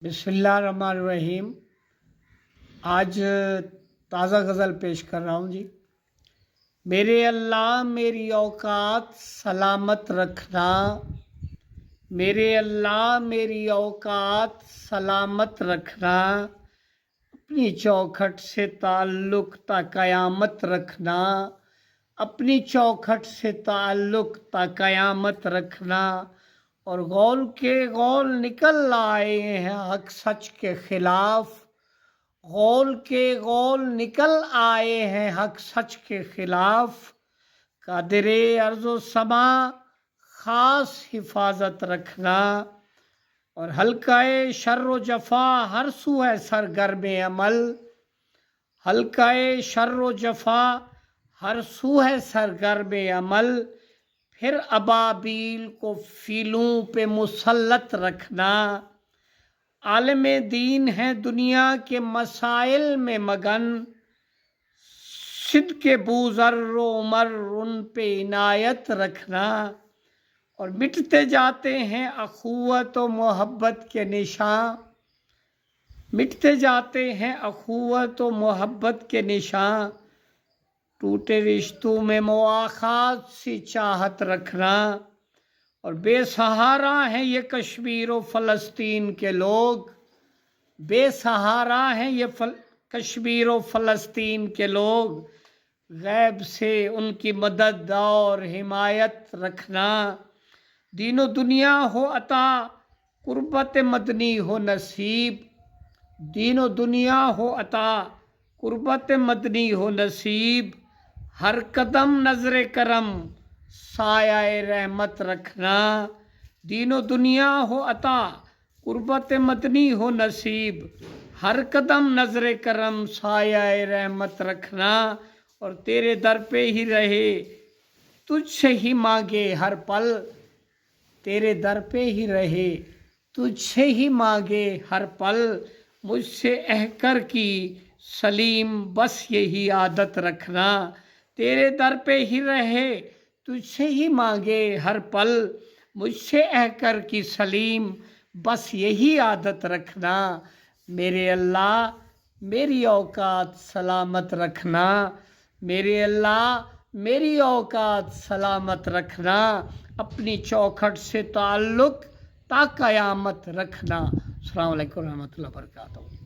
बिस्मिल्लाहिर्रहमानिर्रहीम। आज ताज़ा गज़ल पेश कर रहा हूँ जी। मेरे अल्लाह मेरी औकात सलामत रखना, मेरे अल्लाह मेरी औकात सलामत रखना, अपनी चौखट से ताल्लुक़ ता क़यामत रखना, अपनी चौखट से ताल्लुक़ ता क़यामत रखना। और गौल के गौल निकल आए हैं हक सच के खिलाफ, गौल के गौल निकल आए हैं हक सच के खिलाफ। कादिरे अर्ज़ो समा खास हिफाजत रखना, और हल्काए शर्रो जफा हर सू है सरगर्म अमल, हल्काए शर्रो जफा हर सू है सरगर्म अमल। फिर अबाबील को फीलों पे मुसल्लत रखना, आलिम दीन है दुनिया के मसाइल में मगन, सिद्क़ के बूज़र्र उमर उन पे इनायत रखना। और मिटते जाते हैं अख़ुवत व मोहब्बत के निशान, मिटते जाते हैं अख़ुवत व मोहब्बत के निशान। टूटे रिश्तों में मुआख़ात सी चाहत रखना, और बेसहारा हैं ये कश्मीर व फ़लस्तीन के लोग, बेसहारा हैं ये कश्मीर व फ़लस्तीन के लोग। गैब से उनकी मदद और हिमायत रखना, दीनो दुनिया हो अता कुर्बत मदनी हो नसीब, दीनो दुनिया हो अता कुर्बत मदनी हो नसीब। हर कदम नजर करम साया रहमत रखना, दीनो दुनिया हो अता कुर्बत मदनी हो नसीब। हर कदम नजर करम साया रहमत रखना, और तेरे दर पे ही रहे तुझसे ही मांगे हर पल, तेरे दर पे ही रहे तुझसे ही मांगे हर पल। मुझसे अहकर की सलीम बस यही आदत रखना, तेरे दर पे ही रहे तुझसे ही मांगे हर पल। मुझसे अहकर की सलीम बस यही आदत रखना। मेरे अल्लाह मेरी औकात सलामत रखना, मेरे अल्लाह मेरी औकात सलामत रखना, अपनी चौखट से ताल्लुक़ ता क़यामत रखना। अस्सलामु अलैकुम रहमतुल्लाहि व बरकातहू।